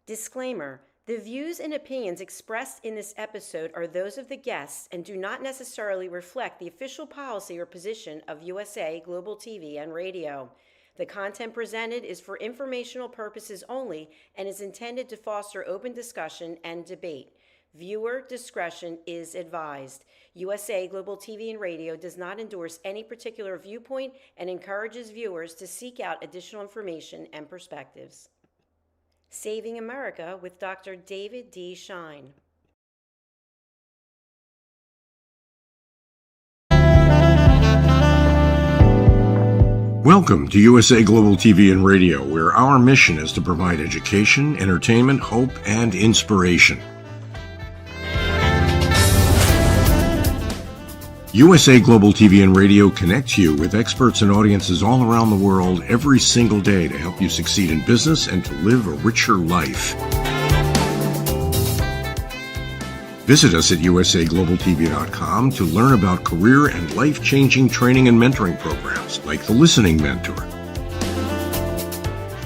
Disclaimer: the views and opinions expressed in this episode are those of the guests and do not necessarily reflect the official policy or position of USA Global TV and Radio. The content presented is for informational purposes only and is intended to foster open discussion and debate. Viewer discretion is advised. USA Global TV and Radio does not endorse any particular viewpoint and encourages viewers to seek out additional information and perspectives. Saving America with Dr. David D. Schein. Welcome to USA Global TV and Radio, where our mission is to provide education, entertainment, hope, and inspiration. USA Global TV and Radio connects you with experts and audiences all around the world every single day to help you succeed in business and to live a richer life. Visit us at usaglobaltv.com to learn about career and life-changing training and mentoring programs like the Listening Mentor.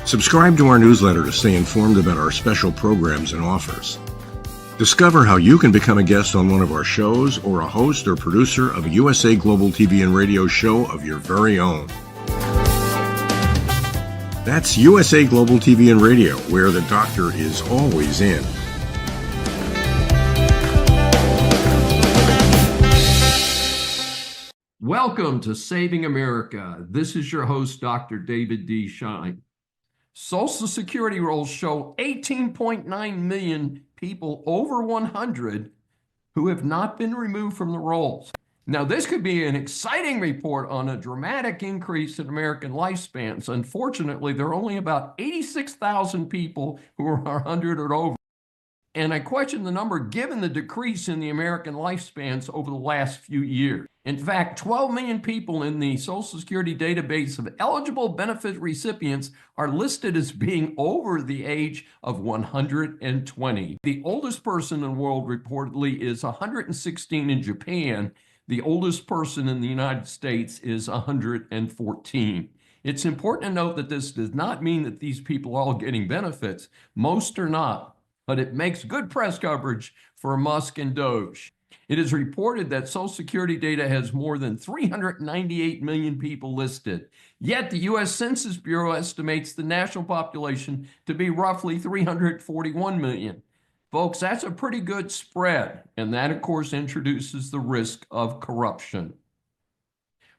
Subscribe to our newsletter to stay informed about our special programs and offers. Discover how you can become a guest on one of our shows or a host or producer of a USA Global TV and Radio show of your very own. That's USA Global TV and Radio, where the doctor is always in. Welcome to Saving America. This is your host, Dr. David D. Schein. Social Security rolls show 18.9 million people over 100 who have not been removed from the rolls. Now, this could be an exciting report on a dramatic increase in American lifespans. Unfortunately, there are only about 86,000 people who are 100 or over. And I question the number given the decrease in the American lifespans over the last few years. In fact, 12 million people in the Social Security database of eligible benefit recipients are listed as being over the age of 120. The oldest person in the world reportedly is 116 in Japan. The oldest person in the United States is 114. It's important to note that this does not mean that these people are all getting benefits. Most are not. But it makes good press coverage for Musk and Doge. It is reported that Social Security data has more than 398 million people listed. Yet the U.S. Census Bureau estimates the national population to be roughly 341 million. Folks, that's a pretty good spread. And that, of course, introduces the risk of corruption.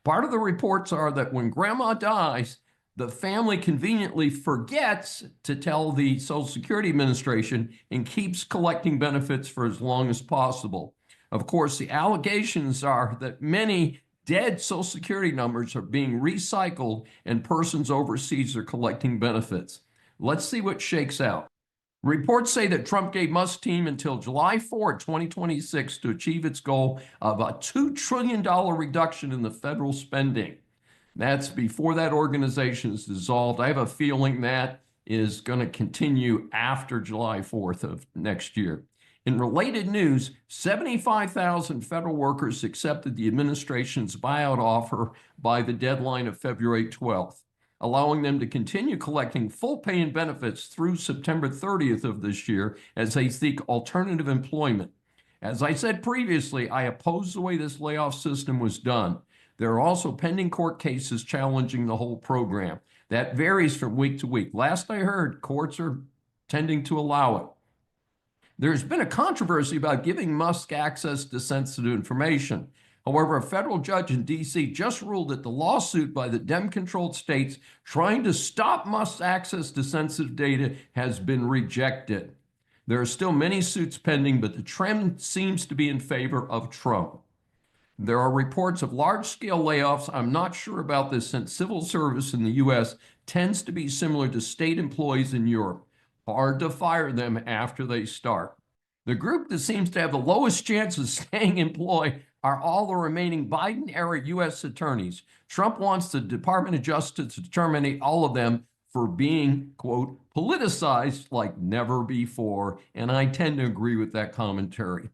Part of the reports are that when grandma dies, the family conveniently forgets to tell the Social Security Administration and keeps collecting benefits for as long as possible. Of course, the allegations are that many dead Social Security numbers are being recycled and persons overseas are collecting benefits. Let's see what shakes out. Reports say that Trump gave Musk's team until July 4, 2026 to achieve its goal of a $2 trillion reduction in the federal spending. That's before that organization is dissolved. I have a feeling that is going to continue after July 4th of next year. In related news, 75,000 federal workers accepted the administration's buyout offer by the deadline of February 12th, allowing them to continue collecting full pay and benefits through September 30th of this year as they seek alternative employment. As I said previously, I oppose the way this layoff system was done. There are also pending court cases challenging the whole program. That varies from week to week. Last I heard, courts are tending to allow it. There's been a controversy about giving Musk access to sensitive information. However, a federal judge in D.C. just ruled that the lawsuit by the Dem-controlled states trying to stop Musk's access to sensitive data has been rejected. There are still many suits pending, but the trend seems to be in favor of Trump. There are reports of large-scale layoffs. I'm not sure about this since civil service in the U.S. tends to be similar to state employees in Europe. Hard to fire them after they start. The group that seems to have the lowest chance of staying employed are all the remaining Biden-era U.S. attorneys. Trump wants the Department of Justice to terminate all of them for being, quote, politicized like never before, and I tend to agree with that commentary.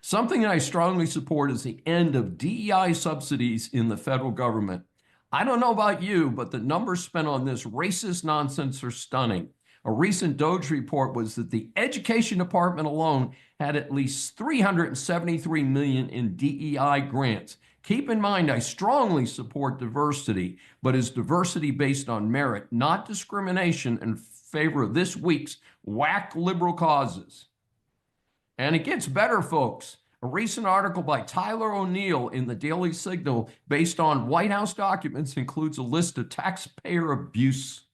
Something that I strongly support is the end of DEI subsidies in the federal government. I don't know about you, but the numbers spent on this racist nonsense are stunning. A recent Doge report was that the Education Department alone had at least $373 million in DEI grants. Keep in mind, I strongly support diversity, but is diversity based on merit, not discrimination in favor of this week's whack liberal causes. And it gets better, folks. A recent article by Tyler O'Neill in the Daily Signal, based on White House documents, includes a list of taxpayer abuse.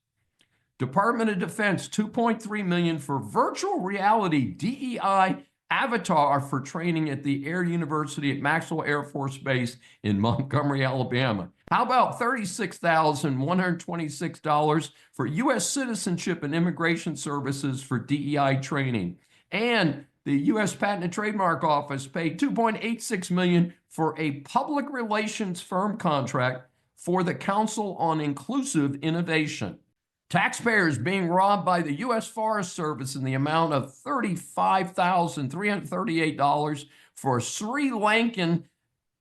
Department of Defense, $2.3 million for virtual reality DEI avatar for training at the Air University at Maxwell Air Force Base in Montgomery, Alabama. How about $36,126 for U.S. Citizenship and Immigration Services for DEI training? And the U.S. Patent and Trademark Office paid $2.86 million for a public relations firm contract for the Council on Inclusive Innovation. Taxpayers being robbed by the U.S. Forest Service in the amount of $35,338 for Sri Lankan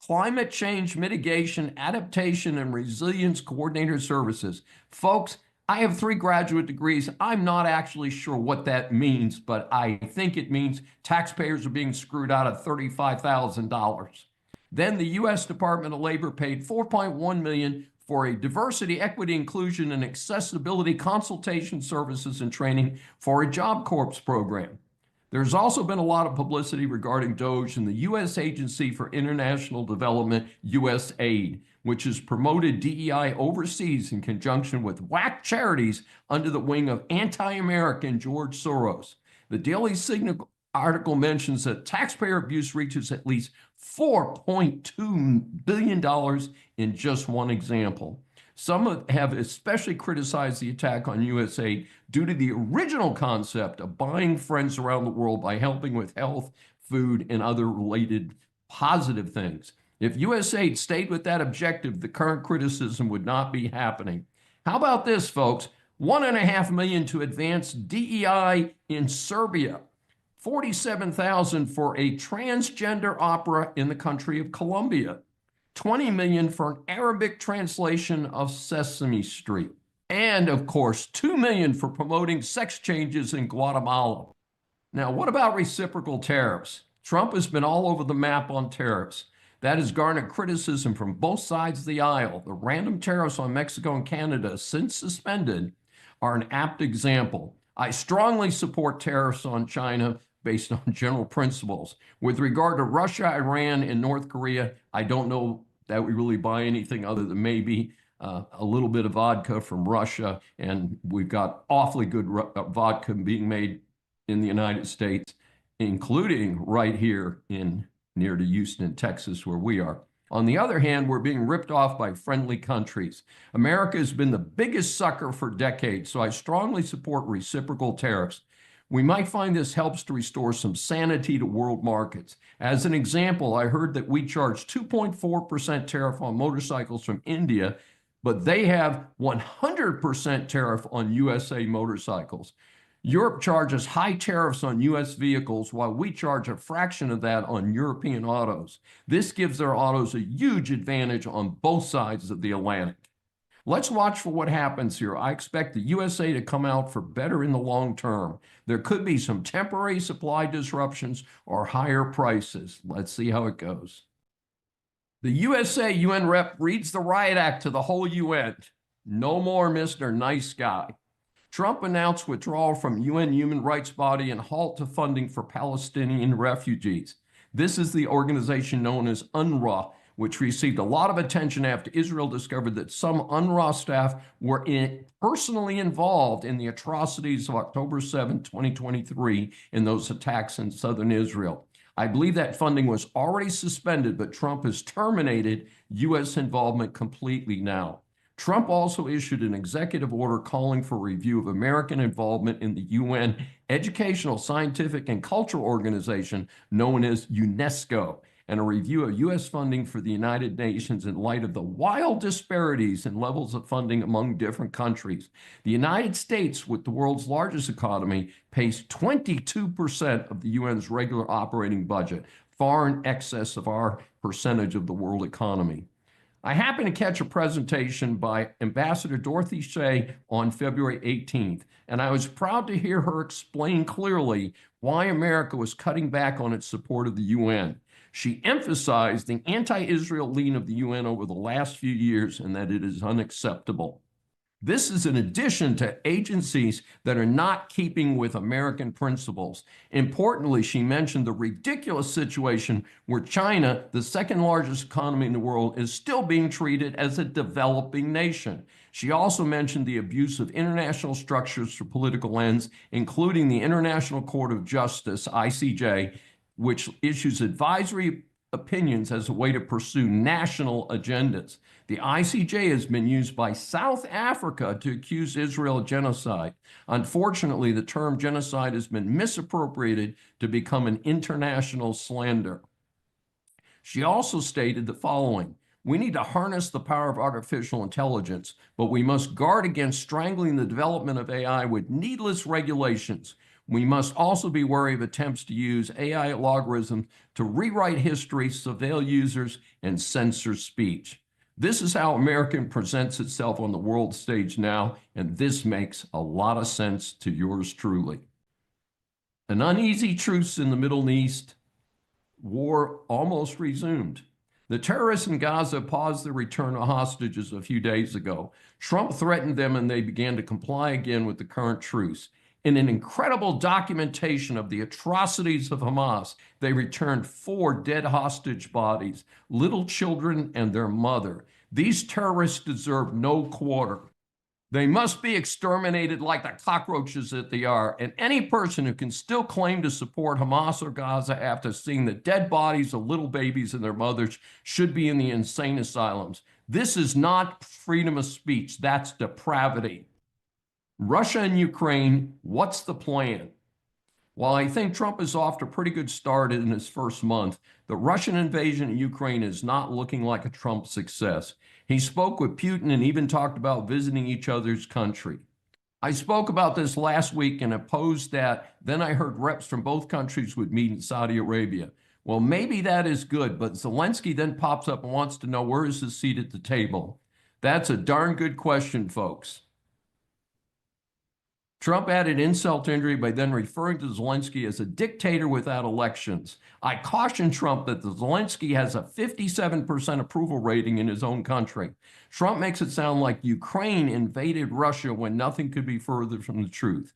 Climate Change Mitigation, Adaptation, and Resilience Coordinator Services. Folks, I have 3 graduate degrees. I'm not actually sure what that means, but I think it means taxpayers are being screwed out of $35,000. Then the U.S. Department of Labor paid $4.1 million for a diversity, equity, inclusion, and accessibility consultation services and training for a Job Corps program. There's also been a lot of publicity regarding Doge and the U.S. Agency for International Development, USAID, which has promoted DEI overseas in conjunction with whack charities under the wing of anti-American George Soros. The Daily Signal article mentions that taxpayer abuse reaches at least $4.2 billion in just one example. Some have especially criticized the attack on USAID due to the original concept of buying friends around the world by helping with health, food, and other related positive things. If USAID stayed with that objective, the current criticism would not be happening. How about this, folks? $1.5 million to advance DEI in Serbia. $47,000 for a transgender opera in the country of Colombia. $20 million for an Arabic translation of Sesame Street. And of course, $2 million for promoting sex changes in Guatemala. Now, what about reciprocal tariffs? Trump has been all over the map on tariffs. That has garnered criticism from both sides of the aisle. The random tariffs on Mexico and Canada, since suspended, are an apt example. I strongly support tariffs on China based on general principles. With regard to Russia, Iran, and North Korea, I don't know that we really buy anything other than maybe a little bit of vodka from Russia, and we've got awfully good vodka being made in the United States, including right here near to Houston, Texas, where we are. On the other hand, we're being ripped off by friendly countries. America has been the biggest sucker for decades, so I strongly support reciprocal tariffs. We might find this helps to restore some sanity to world markets. As an example, I heard that we charge 2.4% tariff on motorcycles from India, but they have 100% tariff on USA motorcycles. Europe charges high tariffs on US vehicles, while we charge a fraction of that on European autos. This gives their autos a huge advantage on both sides of the Atlantic. Let's watch for what happens here. I expect the USA to come out for better in the long term. There could be some temporary supply disruptions or higher prices. Let's see how it goes. The USA UN rep reads the riot act to the whole UN. No more Mr. Nice Guy. Trump announced withdrawal from UN human rights body and halt to funding for Palestinian refugees. This is the organization known as UNRWA, which received a lot of attention after Israel discovered that some UNRWA staff were personally involved in the atrocities of October 7, 2023, in those attacks in southern Israel. I believe that funding was already suspended, but Trump has terminated U.S. involvement completely now. Trump also issued an executive order calling for review of American involvement in the UN Educational, Scientific, and Cultural Organization known as UNESCO, and a review of U.S. funding for the United Nations in light of the wild disparities in levels of funding among different countries. The United States, with the world's largest economy, pays 22% of the UN's regular operating budget, far in excess of our percentage of the world economy. I happened to catch a presentation by Ambassador Dorothy Shea on February 18th, and I was proud to hear her explain clearly why America was cutting back on its support of the UN. She emphasized the anti-Israel lean of the UN over the last few years and that it is unacceptable. This is in addition to agencies that are not keeping with American principles. Importantly, she mentioned the ridiculous situation where China, the second largest economy in the world, is still being treated as a developing nation. She also mentioned the abuse of international structures for political ends, including the International Court of Justice, ICJ, which issues advisory opinions as a way to pursue national agendas. The ICJ has been used by South Africa to accuse Israel of genocide. Unfortunately, the term genocide has been misappropriated to become an international slander. She also stated the following: we need to harness the power of artificial intelligence, but we must guard against strangling the development of AI with needless regulations. We must also be wary of attempts to use AI algorithms to rewrite history, surveil users, and censor speech. This is how America presents itself on the world stage now, and this makes a lot of sense to yours truly. An uneasy truce in the Middle East, war almost resumed. The terrorists in Gaza paused the return of hostages a few days ago. Trump threatened them and they began to comply again with the current truce. In an incredible documentation of the atrocities of Hamas, they returned 4 dead hostage bodies, little children and their mother. These terrorists deserve no quarter. They must be exterminated like the cockroaches that they are, and any person who can still claim to support Hamas or Gaza after seeing the dead bodies of little babies and their mothers should be in the insane asylums. This is not freedom of speech, that's depravity. Russia and Ukraine, what's the plan? While I think Trump is off to a pretty good start in his first month, the Russian invasion of Ukraine is not looking like a Trump success. He spoke with Putin and even talked about visiting each other's country. I spoke about this last week and opposed that. Then I heard reps from both countries would meet in Saudi Arabia. Well, maybe that is good, but Zelensky then pops up and wants to know where is his seat at the table. That's a darn good question, folks. Trump added insult to injury by then referring to Zelensky as a dictator without elections. I caution Trump that Zelensky has a 57% approval rating in his own country. Trump makes it sound like Ukraine invaded Russia when nothing could be further from the truth.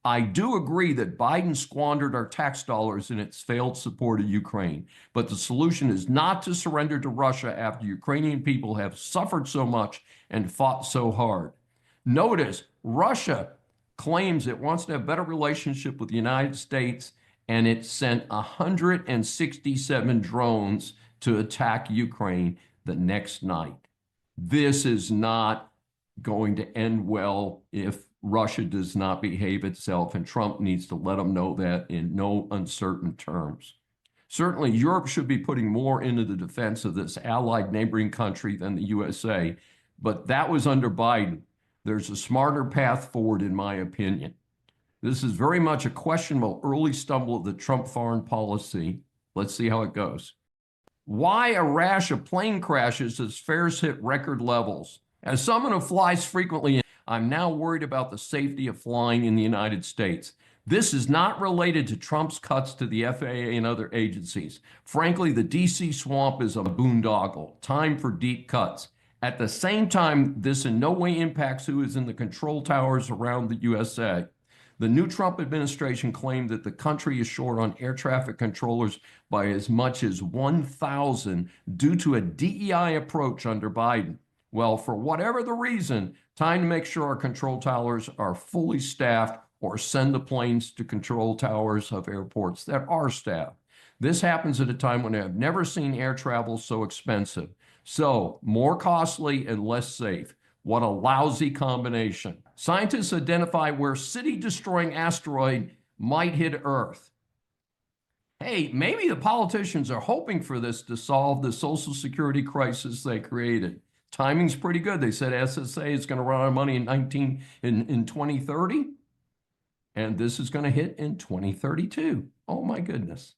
I do agree that Biden squandered our tax dollars in its failed support of Ukraine, but the solution is not to surrender to Russia after Ukrainian people have suffered so much and fought so hard. Notice, Russia claims it wants to have a better relationship with the United States, and it sent 167 drones to attack Ukraine the next night. This is not going to end well if Russia does not behave itself, and Trump needs to let them know that in no uncertain terms. Certainly, Europe should be putting more into the defense of this allied neighboring country than the USA, but that was under Biden. There's a smarter path forward, in my opinion. This is very much a questionable early stumble of the Trump foreign policy. Let's see how it goes. Why a rash of plane crashes as fares hit record levels? As someone who flies frequently, I'm now worried about the safety of flying in the United States. This is not related to Trump's cuts to the FAA and other agencies. Frankly, the DC swamp is a boondoggle. Time for deep cuts. At the same time, this in no way impacts who is in the control towers around the USA. The new Trump administration claimed that the country is short on air traffic controllers by as much as 1,000 due to a DEI approach under Biden. Well, for whatever the reason, time to make sure our control towers are fully staffed or send the planes to control towers of airports that are staffed. This happens at a time when I have never seen air travel so expensive. So, more costly and less safe. What a lousy combination. Scientists identify where city-destroying asteroid might hit Earth. Hey, maybe the politicians are hoping for this to solve the Social Security crisis they created. Timing's pretty good. They said SSA is going to run out of money in 2030, and this is going to hit in 2032. Oh my goodness.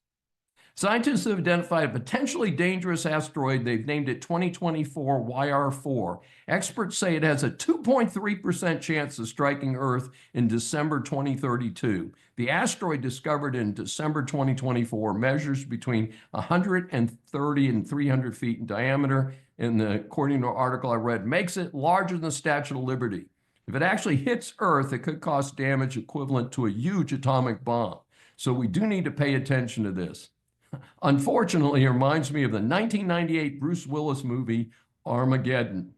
Scientists have identified a potentially dangerous asteroid. They've named it 2024 YR4. Experts say it has a 2.3% chance of striking Earth in December 2032. The asteroid discovered in December 2024 measures between 130 and 300 feet in diameter, and according to an article I read, makes it larger than the Statue of Liberty. If it actually hits Earth, it could cause damage equivalent to a huge atomic bomb. So we do need to pay attention to this. Unfortunately, it reminds me of the 1998 Bruce Willis movie, Armageddon.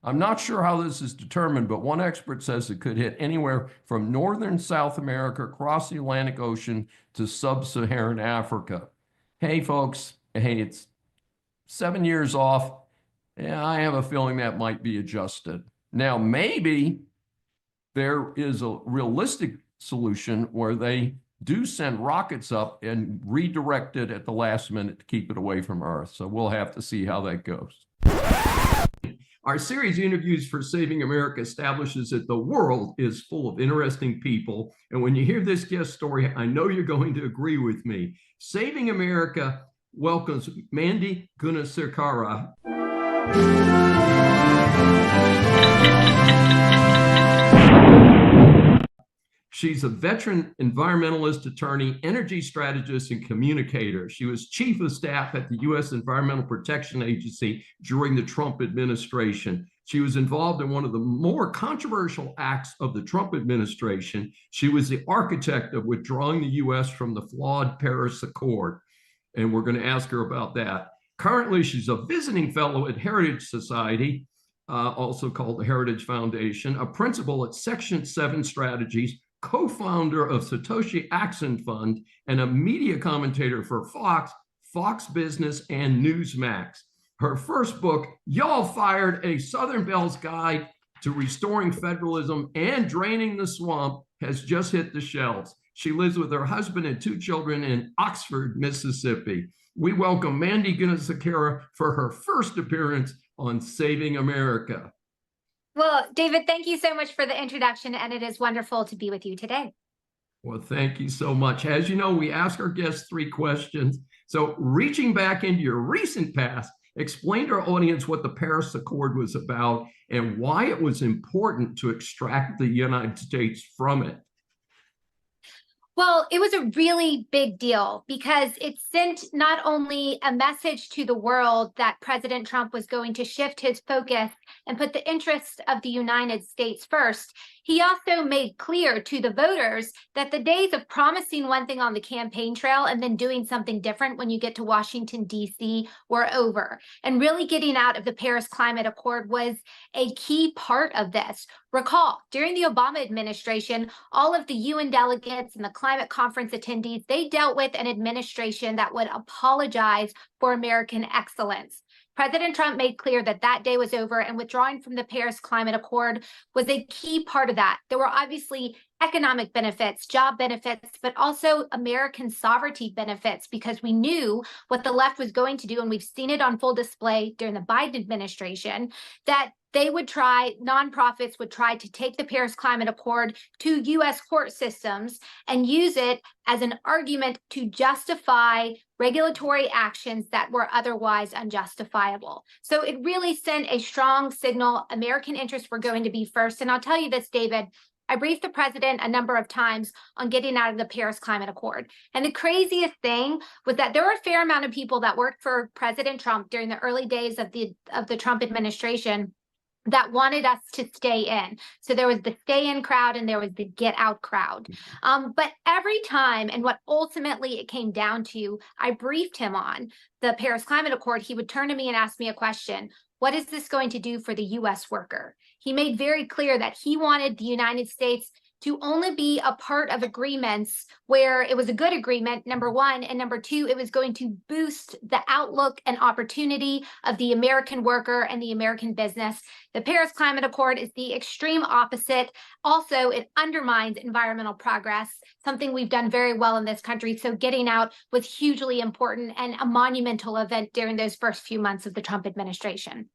I'm not sure how this is determined, but one expert says it could hit anywhere from northern South America across the Atlantic Ocean to sub-Saharan Africa. Hey, folks, hey, it's 7 years off. Yeah, I have a feeling that might be adjusted. Now, maybe there is a realistic solution where they do send rockets up and redirect it at the last minute to keep it away from Earth. So we'll have to see how that goes. Our series Interviews for Saving America establishes that the world is full of interesting people. And when you hear this guest story, I know you're going to agree with me. Saving America welcomes Mandy Gunasekara. She's a veteran environmentalist, attorney, energy strategist, and communicator. She was chief of staff at the U.S. Environmental Protection Agency during the Trump administration. She was involved in one of the more controversial acts of the Trump administration. She was the architect of withdrawing the U.S. from the flawed Paris Accord. And we're going to ask her about that. Currently, she's a visiting fellow at Heritage Society, also called the Heritage Foundation, a principal at Section 7 Strategies, co-founder of Satoshi Action Fund, and a media commentator for Fox, Fox Business, and Newsmax. Her first book, Y'all Fired: A Southern Belle's Guide to Restoring Federalism and Draining the Swamp, has just hit the shelves. She lives with her husband and 2 children in Oxford, Mississippi. We welcome Mandy Gunasekara for her first appearance on Saving America. Well, David, thank you so much for the introduction, and it is wonderful to be with you today. Well, thank you so much. As you know, we ask our guests 3 questions. So reaching back into your recent past, explain to our audience what the Paris Accord was about and why it was important to extract the United States from it. Well, it was a really big deal because it sent not only a message to the world that President Trump was going to shift his focus and put the interests of the United States first, he also made clear to the voters that the days of promising one thing on the campaign trail and then doing something different when you get to Washington, D.C. were over. And really getting out of the Paris Climate Accord was a key part of this. Recall, during the Obama administration, all of the UN delegates and the climate conference attendees, they dealt with an administration that would apologize for American excellence. President Trump made clear that that day was over, and withdrawing from the Paris Climate Accord was a key part of that. There were obviously economic benefits, job benefits, but also American sovereignty benefits, because we knew what the left was going to do, and we've seen it on full display during the Biden administration, that nonprofits would try to take the Paris Climate Accord to U.S. court systems and use it as an argument to justify regulatory actions that were otherwise unjustifiable. So it really sent a strong signal. American interests were going to be first. And I'll tell you this, David, I briefed the president a number of times on getting out of the Paris Climate Accord. And the craziest thing was that there were a fair amount of people that worked for President Trump during the early days of the Trump administration that wanted us to stay in. So there was the stay in crowd and there was the get out crowd. But every time, and what ultimately it came down to, I briefed him on the Paris Climate Accord, he would turn to me and ask me a question. What is this going to do for the U.S. worker? He made very clear that he wanted the United States to only be a part of agreements where it was a good agreement, number one, and number two, it was going to boost the outlook and opportunity of the American worker and the American business. The Paris Climate Accord is the extreme opposite. Also, it undermines environmental progress, something we've done very well in this country. So getting out was hugely important and a monumental event during those first few months of the Trump administration.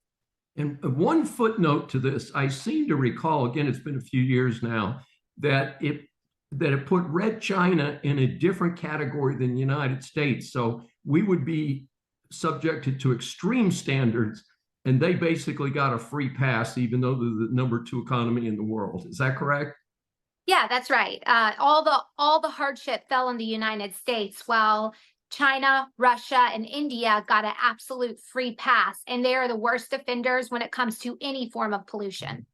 And one footnote to this, I seem to recall, again, it's been a few years now, that that it put Red China in a different category than the United States. So we would be subjected to extreme standards, and they basically got a free pass, even though they're the number 2 economy in the world. Is that correct? Yeah, that's right. All the hardship fell on the United States, while China, Russia, and India got an absolute free pass, and they are the worst offenders when it comes to any form of pollution.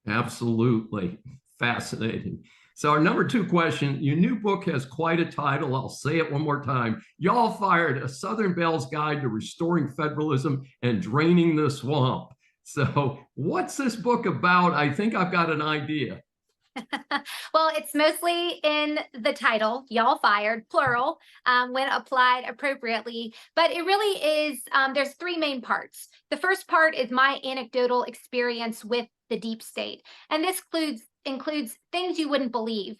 Absolutely. Fascinating. So our number 2 question, your new book has quite a title. I'll say it one more time. Y'all Fired, A Southern Belle's Guide to Restoring Federalism and Draining the Swamp. So what's this book about? I think I've got an idea. Well, it's mostly in the title, Y'all Fired, plural, when applied appropriately. But it really is, there's 3 main parts. The first part is my anecdotal experience with the deep state. And this includes things you wouldn't believe.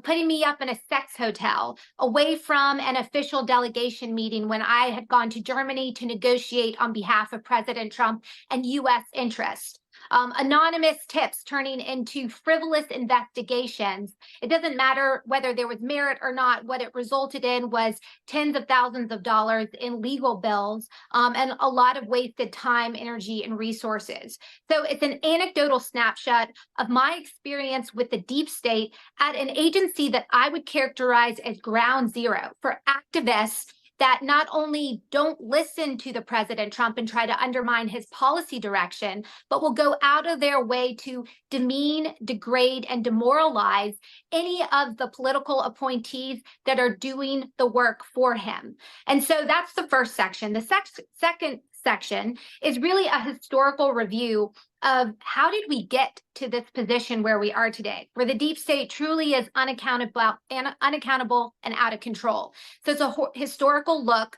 Putting me up in a sex hotel, away from an official delegation meeting when I had gone to Germany to negotiate on behalf of President Trump and U.S. interests. Anonymous tips turning into frivolous investigations. It doesn't matter whether there was merit or not. What it resulted in was tens of thousands of dollars in legal bills, and a lot of wasted time, energy, and resources. So it's an anecdotal snapshot of my experience with the deep state at an agency that I would characterize as ground zero for activists that not only don't listen to the President Trump and try to undermine his policy direction, but will go out of their way to demean, degrade, and demoralize any of the political appointees that are doing the work for him. And so that's the first section. The second section is really a historical review of how did we get to this position where we are today, where the deep state truly is unaccountable and out of control. So it's a historical look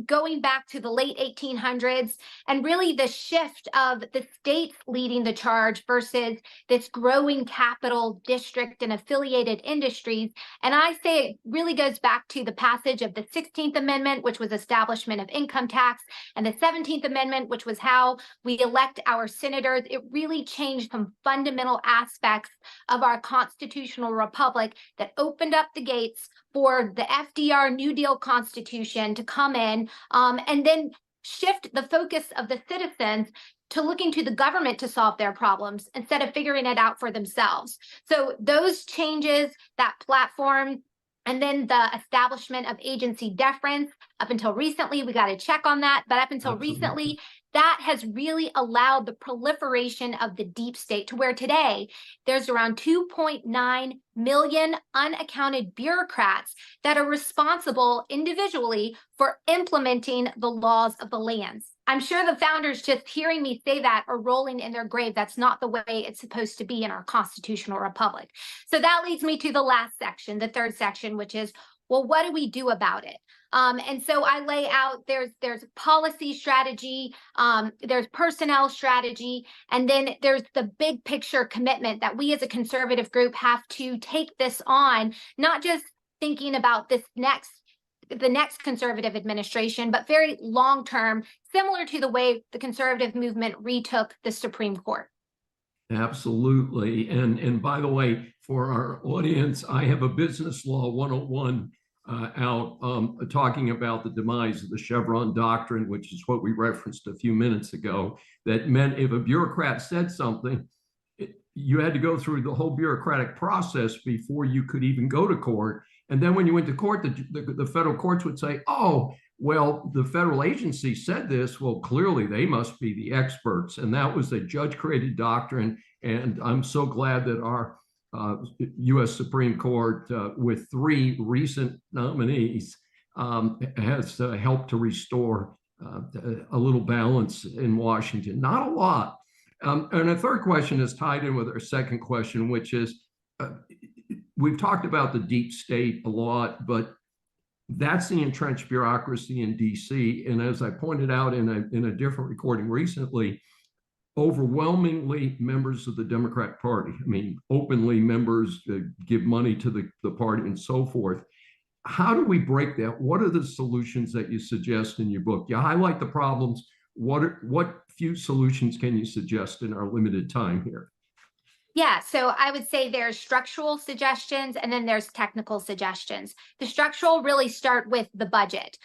going back to the late 1800s and really the shift of the states leading the charge versus this growing capital district and affiliated industries. And I say it really goes back to the passage of the 16th Amendment, which was establishment of income tax, and the 17th Amendment, which was how we elect our senators. It really changed some fundamental aspects of our constitutional republic that opened up the gates for the FDR New Deal Constitution to come in and then shift the focus of the citizens to looking to the government to solve their problems instead of figuring it out for themselves. So those changes, that platform, and then the establishment of agency deference, up until recently, we got to check on that, but up until recently, that has really allowed the proliferation of the deep state to where today there's around 2.9 million unaccounted bureaucrats that are responsible individually for implementing the laws of the lands. I'm sure the founders just hearing me say that are rolling in their grave. That's not the way it's supposed to be in our constitutional republic. So that leads me to the last section, the third section, which is, well, what do we do about it? And so I lay out there's policy strategy, there's personnel strategy, and then there's the big picture commitment that we as a conservative group have to take this on, not just thinking about the next conservative administration, but very long term, similar to the way the conservative movement retook the Supreme Court. Absolutely. And by the way, for our audience, I have a Business Law 101 out talking about the demise of the Chevron doctrine, which is what we referenced a few minutes ago. That meant if a bureaucrat said something, you had to go through the whole bureaucratic process before you could even go to court. And then when you went to court, the federal courts would say, oh, well, the federal agency said this. Well, clearly they must be the experts. And that was a judge-created doctrine. And I'm so glad that our U.S. Supreme Court, with 3 recent nominees, has helped to restore a little balance in Washington. Not a lot. And a third question is tied in with our second question, which is, we've talked about the deep state a lot, but that's the entrenched bureaucracy in D.C. And as I pointed out in a different recording recently, overwhelmingly members of the Democratic Party. I mean, openly members give money to the party and so forth. How do we break that? What are the solutions that you suggest in your book? You highlight the problems. What few solutions can you suggest in our limited time here? Yeah, so I would say there's structural suggestions and then there's technical suggestions. The structural really start with the budget.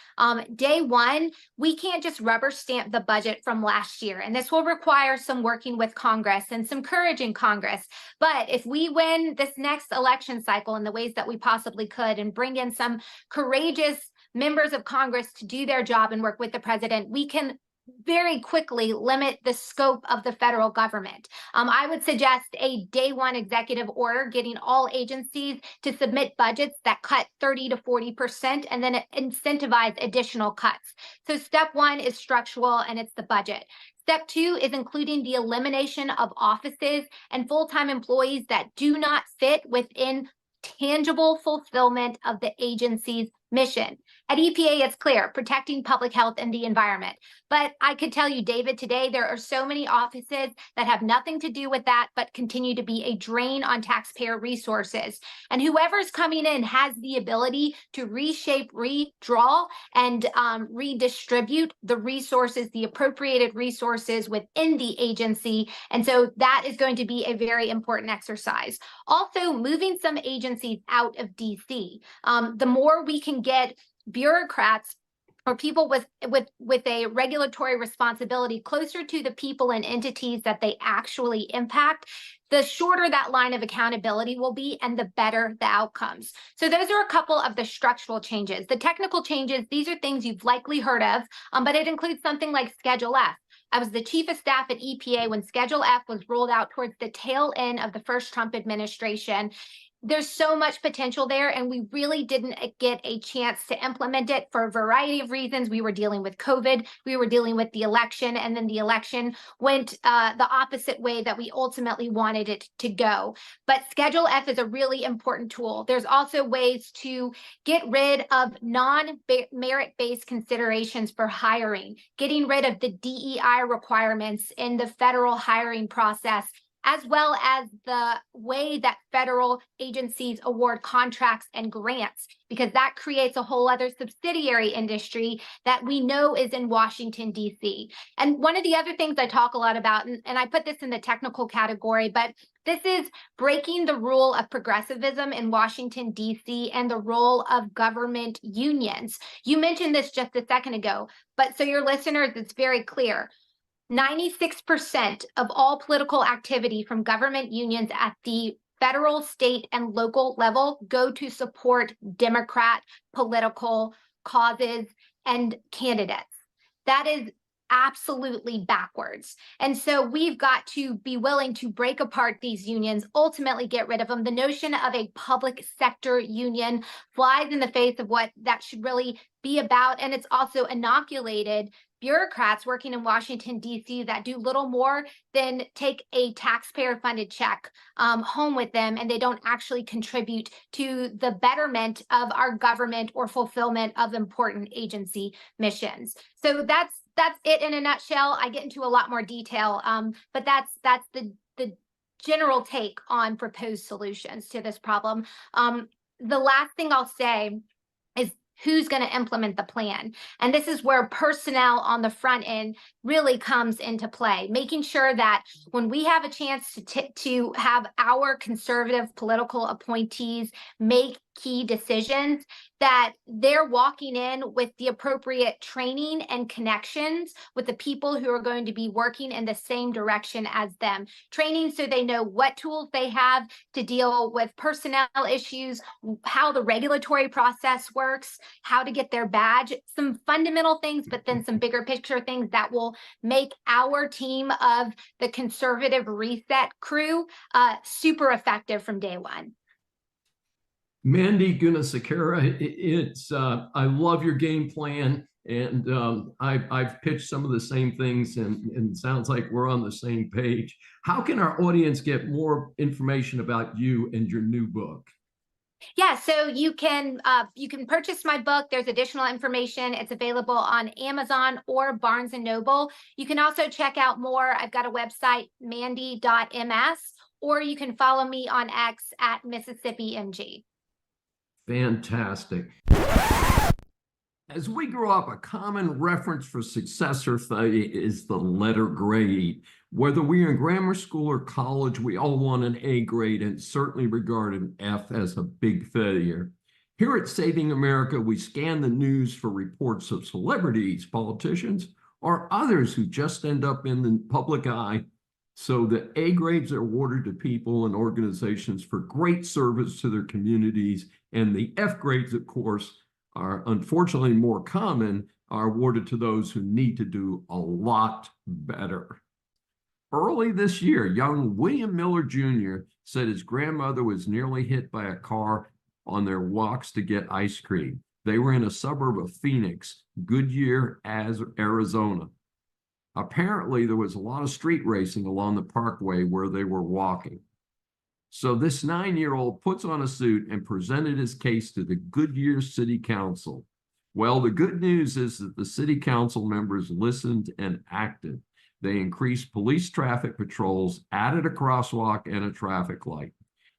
Day one, we can't just rubber stamp the budget from last year, and this will require some working with Congress and some courage in Congress. But if we win this next election cycle in the ways that we possibly could and bring in some courageous members of Congress to do their job and work with the president, we can very quickly limit the scope of the federal government. I would suggest a day one executive order getting all agencies to submit budgets that cut 30 to 40% and then incentivize additional cuts. So step one is structural, and it's the budget. Step two is including the elimination of offices and full-time employees that do not fit within tangible fulfillment of the agency's mission. At EPA, it's clear, protecting public health and the environment. But I could tell you, David, today there are so many offices that have nothing to do with that, but continue to be a drain on taxpayer resources. And whoever's coming in has the ability to reshape, redraw, and redistribute the resources, the appropriated resources within the agency. And so that is going to be a very important exercise. Also, moving some agencies out of DC. The more we can get bureaucrats or people with a regulatory responsibility closer to the people and entities that they actually impact, the shorter that line of accountability will be and the better the outcomes. So those are a couple of the structural changes. The technical changes, these are things you've likely heard of, but it includes something like Schedule F. I was the chief of staff at EPA when Schedule F was rolled out towards the tail end of the first Trump administration. There's so much potential there, and we really didn't get a chance to implement it for a variety of reasons. We were dealing with COVID, we were dealing with the election, and then the election went the opposite way that we ultimately wanted it to go. But Schedule F is a really important tool. There's also ways to get rid of non-merit-based considerations for hiring, getting rid of the DEI requirements in the federal hiring process, as well as the way that federal agencies award contracts and grants, because that creates a whole other subsidiary industry that we know is in Washington, D.C. And one of the other things I talk a lot about, and I put this in the technical category, but this is breaking the rule of progressivism in Washington, D.C. and the role of government unions. You mentioned this just a second ago, but so your listeners, it's very clear. 96% of all political activity from government unions at the federal, state, and local level go to support Democrat political causes and candidates. That is absolutely backwards. And so we've got to be willing to break apart these unions, ultimately get rid of them. The notion of a public sector union flies in the face of what that should really be about. And it's also inoculated bureaucrats working in Washington, D.C. that do little more than take a taxpayer-funded check home with them, and they don't actually contribute to the betterment of our government or fulfillment of important agency missions. So that's it in a nutshell. I get into a lot more detail, but that's the general take on proposed solutions to this problem. The last thing I'll say is who's going to implement the plan. And this is where personnel on the front end really comes into play, making sure that when we have a chance to have our conservative political appointees make key decisions, that they're walking in with the appropriate training and connections with the people who are going to be working in the same direction as them. Training so they know what tools they have to deal with personnel issues, how the regulatory process works, how to get their badge, some fundamental things, but then some bigger picture things that will make our team of the conservative reset crew super effective from day one. Mandy Gunasekera, it's I love your game plan, and I've pitched some of the same things, and it sounds like we're on the same page. How can our audience get more information about you and your new book? Yeah, so you can purchase my book. There's additional information. It's available on Amazon or Barnes & Noble. You can also check out more. I've got a website, mandy.ms, or you can follow me on X at MississippiMG. Fantastic. As we grow up, a common reference for success or failure is the letter grade. Whether we're in grammar school or college, we all want an A grade and certainly regard an F as a big failure. Here at Saving America, we scan the news for reports of celebrities, politicians, or others who just end up in the public eye. So the A grades are awarded to people and organizations for great service to their communities, and the F grades, of course, are unfortunately more common, are awarded to those who need to do a lot better. Early this year, young William Miller Jr. said his grandmother was nearly hit by a car on their walks to get ice cream. They were in a suburb of Phoenix, Goodyear, Arizona. Apparently, there was a lot of street racing along the parkway where they were walking. So this 9-year-old puts on a suit and presented his case to the Goodyear City Council. Well, the good news is that the city council members listened and acted. They increased police traffic patrols, added a crosswalk and a traffic light.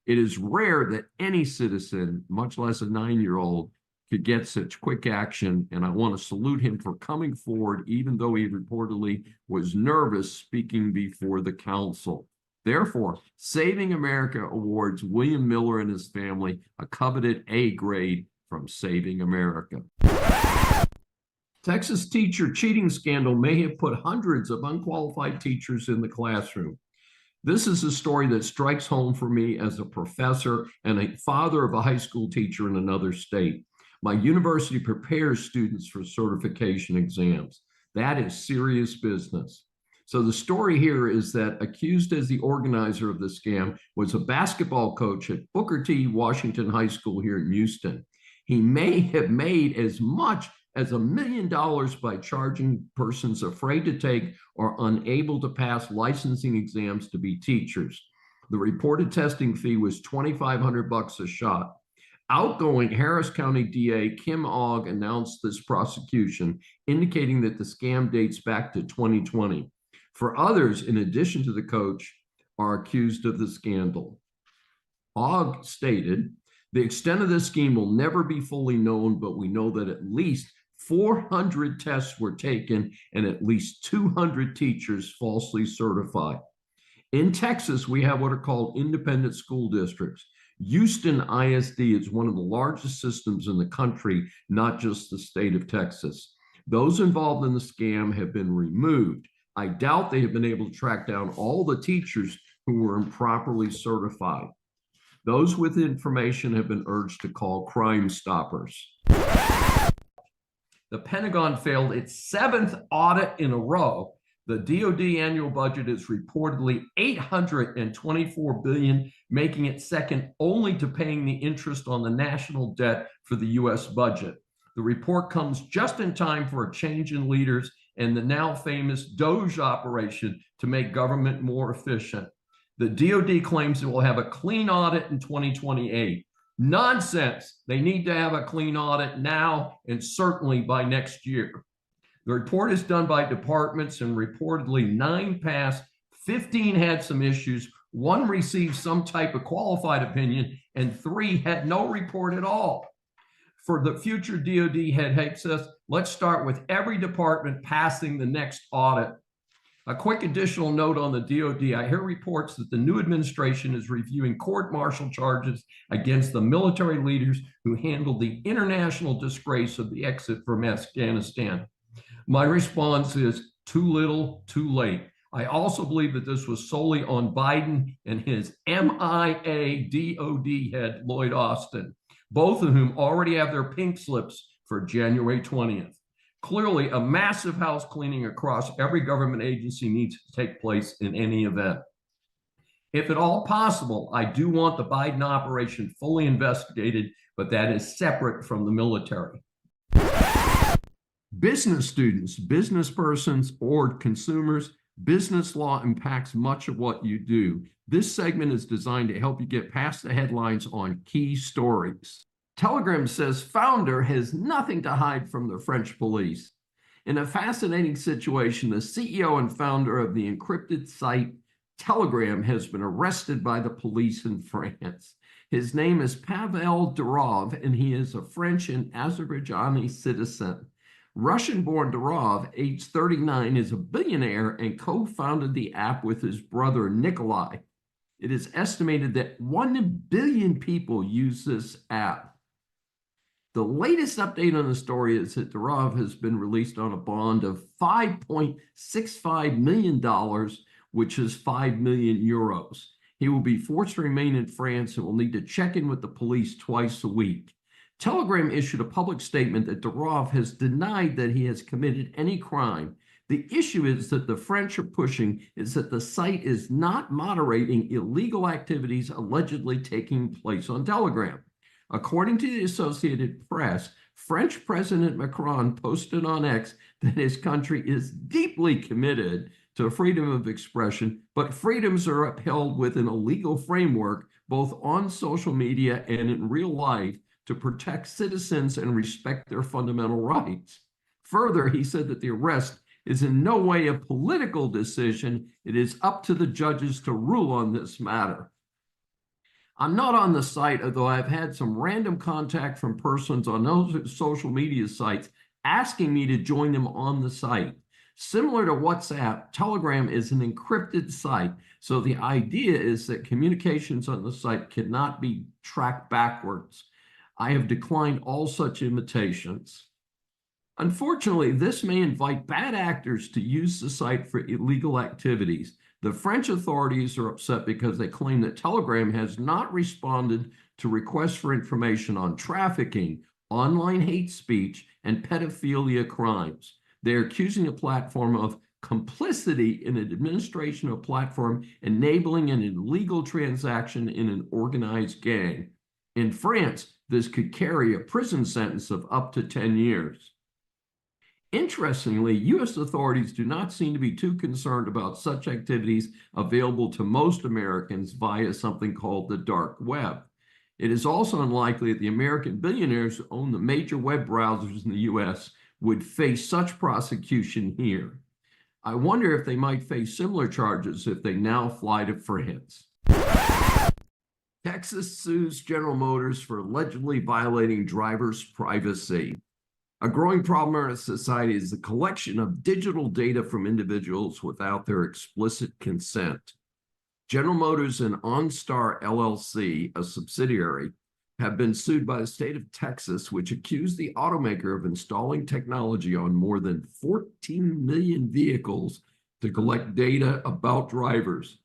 It is rare that any citizen, much less a 9-year-old, could get such quick action, and I want to salute him for coming forward, even though he reportedly was nervous speaking before the council. Therefore, Saving America awards William Miller and his family a coveted A grade from Saving America. Texas teacher cheating scandal may have put hundreds of unqualified teachers in the classroom. This is a story that strikes home for me as a professor and a father of a high school teacher in another state. My university prepares students for certification exams. That is serious business. So the story here is that accused as the organizer of the scam was a basketball coach at Booker T. Washington High School here in Houston. He may have made as much as $1 million by charging persons afraid to take or unable to pass licensing exams to be teachers. The reported testing fee was $2,500 a shot. Outgoing Harris County DA Kim Ogg announced this prosecution, indicating that the scam dates back to 2020. For others, in addition to the coach, are accused of the scandal. Ogg stated, "The extent of this scheme will never be fully known, but we know that at least 400 tests were taken and at least 200 teachers falsely certified." In Texas, we have what are called independent school districts. Houston ISD is one of the largest systems in the country, not just the state of Texas. Those involved in the scam have been removed. I doubt they have been able to track down all the teachers who were improperly certified. Those with information have been urged to call Crime Stoppers. The Pentagon failed its 7th audit in a row. The DoD annual budget is reportedly $824 billion, making it second only to paying the interest on the national debt for the U.S. budget. The report comes just in time for a change in leaders and the now famous DOGE operation to make government more efficient. The DoD claims it will have a clean audit in 2028. Nonsense. They need to have a clean audit now and certainly by next year. The report is done by departments and reportedly 9 passed, 15 had some issues, 1 received some type of qualified opinion, and 3 had no report at all. For the future DoD head access, let's start with every department passing the next audit. A quick additional note on the DoD, I hear reports that the new administration is reviewing court-martial charges against the military leaders who handled the international disgrace of the exit from Afghanistan. My response is too little, too late. I also believe that this was solely on Biden and his MIA DoD head, Lloyd Austin, both of whom already have their pink slips for January 20th. Clearly, a massive house cleaning across every government agency needs to take place in any event. If at all possible, I do want the Biden operation fully investigated, but that is separate from the military. Business students, business persons, or consumers, business law impacts much of what you do. This segment is designed to help you get past the headlines on key stories. Telegram says founder has nothing to hide from the French police. In a fascinating situation, the CEO and founder of the encrypted site Telegram has been arrested by the police in France. His name is Pavel Durov, and he is a French and Azerbaijani citizen. Russian-born Durov, age 39, is a billionaire and co-founded the app with his brother Nikolai. It is estimated that 1 billion people use this app. The latest update on the story is that Durov has been released on a bond of $5.65 million, which is 5 million euros. He will be forced to remain in France and will need to check in with the police twice a week. Telegram issued a public statement that Durov has denied that he has committed any crime. The issue is that the French are pushing is that the site is not moderating illegal activities allegedly taking place on Telegram. According to the Associated Press, French President Macron posted on X that his country is deeply committed to freedom of expression, but freedoms are upheld within a legal framework, both on social media and in real life, to protect citizens and respect their fundamental rights. Further, he said that the arrest is in no way a political decision. It is up to the judges to rule on this matter. I'm not on the site, although I've had some random contact from persons on those social media sites asking me to join them on the site. Similar to WhatsApp, Telegram is an encrypted site, so the idea is that communications on the site cannot be tracked backwards. I have declined all such invitations. Unfortunately, this may invite bad actors to use the site for illegal activities. The French authorities are upset because they claim that Telegram has not responded to requests for information on trafficking, online hate speech, and pedophilia crimes. They're accusing the platform of complicity in an administration of a platform enabling an illegal transaction in an organized gang. In France, this could carry a prison sentence of up to 10 years. Interestingly, U.S. authorities do not seem to be too concerned about such activities available to most Americans via something called the dark web. It is also unlikely that the American billionaires who own the major web browsers in the U.S. would face such prosecution here. I wonder if they might face similar charges if they now fly to France. Texas sues General Motors for allegedly violating drivers' privacy. A growing problem in our society is the collection of digital data from individuals without their explicit consent. General Motors and OnStar LLC, a subsidiary, have been sued by the state of Texas, which accused the automaker of installing technology on more than 14 million vehicles to collect data about drivers.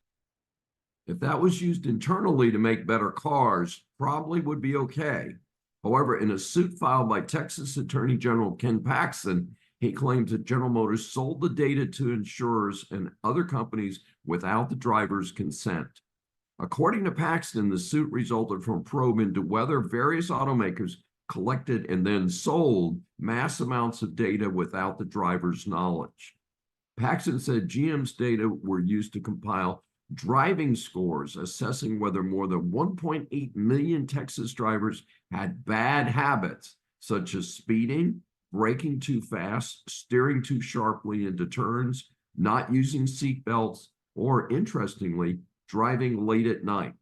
If that was used internally to make better cars, probably would be okay. However, in a suit filed by Texas Attorney General Ken Paxton, he claims that General Motors sold the data to insurers and other companies without the driver's consent. According to Paxton, the suit resulted from a probe into whether various automakers collected and then sold mass amounts of data without the driver's knowledge. Paxton said GM's data were used to compile driving scores assessing whether more than 1.8 million Texas drivers had bad habits, such as speeding, braking too fast, steering too sharply into turns, not using seat belts, or, interestingly, driving late at night.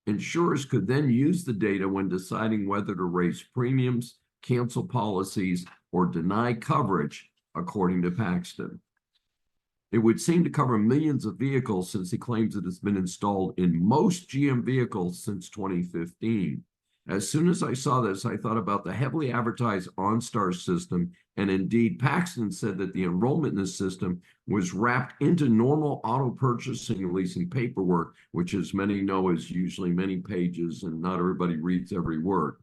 Insurers could then use the data when deciding whether to raise premiums, cancel policies, or deny coverage, according to Paxton. It would seem to cover millions of vehicles since he claims it has been installed in most GM vehicles since 2015. As soon as I saw this, I thought about the heavily advertised OnStar system, and indeed, Paxton said that the enrollment in this system was wrapped into normal auto purchasing and leasing paperwork, which, as many know, is usually many pages and not everybody reads every word.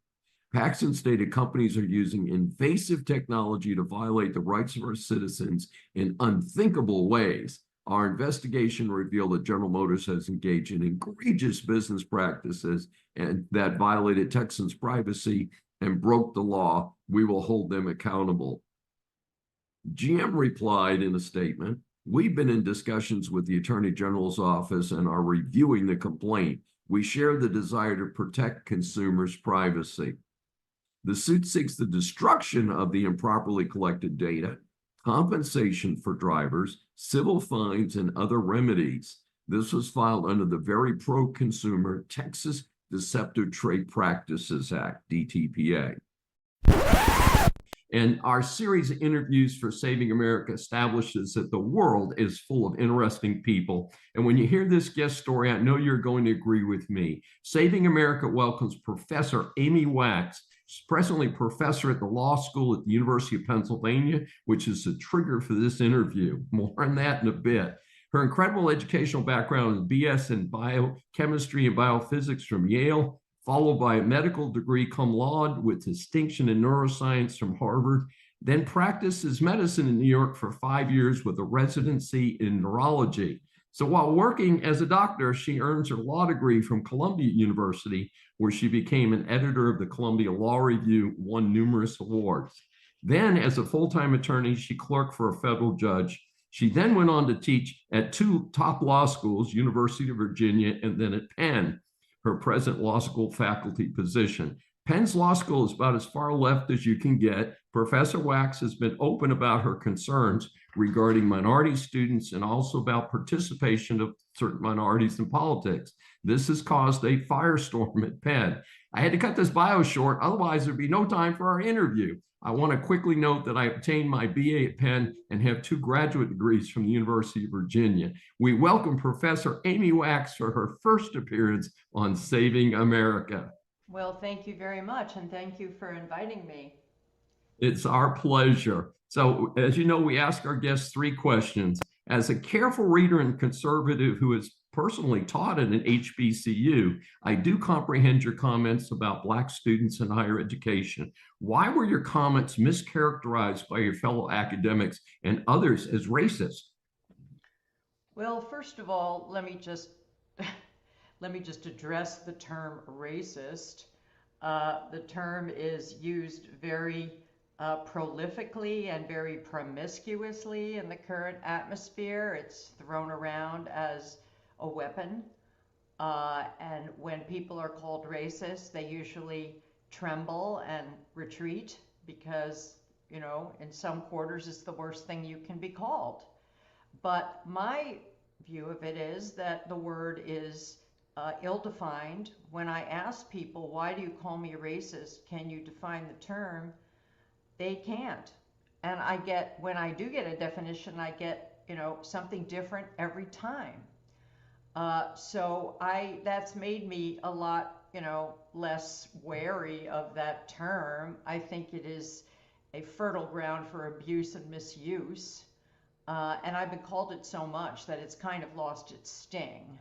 Paxton stated companies are using invasive technology to violate the rights of our citizens in unthinkable ways. Our investigation revealed that General Motors has engaged in egregious business practices and that violated Texans' privacy and broke the law. We will hold them accountable. GM replied in a statement, "We've been in discussions with the Attorney General's office and are reviewing the complaint. We share the desire to protect consumers' privacy." The suit seeks the destruction of the improperly collected data, compensation for drivers, civil fines, and other remedies. This was filed under the very pro-consumer Texas Deceptive Trade Practices Act, DTPA. And our series of interviews for Saving America establishes that the world is full of interesting people. And when you hear this guest story, I know you're going to agree with me. Saving America welcomes Professor Amy Wax. She's presently professor at the law school at the University of Pennsylvania, which is the trigger for this interview. More on that in a bit. Her incredible educational background is BS in biochemistry and biophysics from Yale, followed by a medical degree cum laude with distinction in neuroscience from Harvard, then practices medicine in New York for 5 years with a residency in neurology. So while working as a doctor, she earns her law degree from Columbia University, where she became an editor of the Columbia Law Review, won numerous awards. Then, as a full-time attorney, she clerked for a federal judge. She then went on to teach at 2 top law schools, University of Virginia and then at Penn, her present law school faculty position. Penn's law school is about as far left as you can get. Professor Wax has been open about her concerns regarding minority students and also about participation of certain minorities in politics. This has caused a firestorm at Penn. I had to cut this bio short, otherwise there'd be no time for our interview. I want to quickly note that I obtained my BA at Penn and have 2 graduate degrees from the University of Virginia. We welcome Professor Amy Wax for her first appearance on Saving America. Well, thank you very much, and thank you for inviting me. It's our pleasure. So, as you know, we ask our guests 3 questions. As a careful reader and conservative who has personally taught at an HBCU, I do comprehend your comments about Black students in higher education. Why were your comments mischaracterized by your fellow academics and others as racist? Well, first of all, let me just address the term racist. The term is used very prolifically and very promiscuously in the current atmosphere. It's thrown around as a weapon. And when people are called racist, they usually tremble and retreat because, you know, in some quarters it's the worst thing you can be called. But my view of it is that the word is ill-defined. When I ask people, why do you call me a racist? Can you define the term? They can't. And when I do get a definition, I get, you know, something different every time. So that's made me a lot, you know, less wary of that term. I think it is a fertile ground for abuse and misuse. And I've been called it so much that it's kind of lost its sting.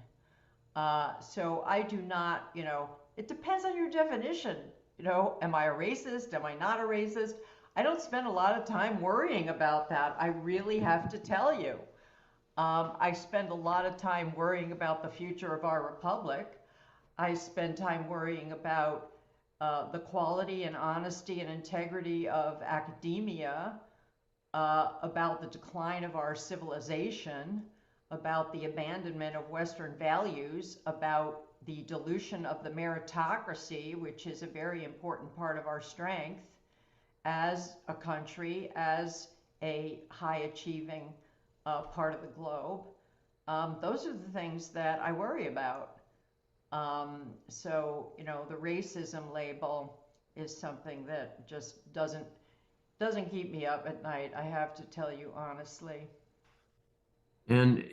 So I do not, you know, it depends on your definition. You know, am I a racist? Am I not a racist? I don't spend a lot of time worrying about that. I really have to tell you. I spend a lot of time worrying about the future of our republic. I spend time worrying about the quality and honesty and integrity of academia, about the decline of our civilization, about the abandonment of Western values, about the dilution of the meritocracy, which is a very important part of our strength as a country, as a high-achieving part of the globe. Those are the things that I worry about. So, you know, the racism label is something that just doesn't keep me up at night, I have to tell you honestly. And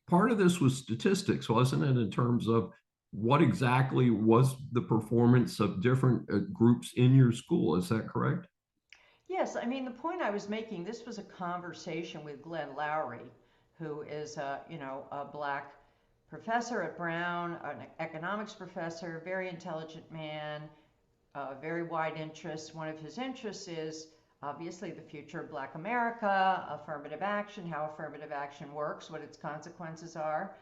part of this was statistics, wasn't it, in terms of what exactly was the performance of different groups in your school? Is that correct? Yes, I mean, the point I was making, this was a conversation with Glenn Lowry, who is a Black professor at Brown, an economics professor, very intelligent man, very wide interests. One of his interests is obviously the future of Black America, affirmative action, how affirmative action works, what its consequences are.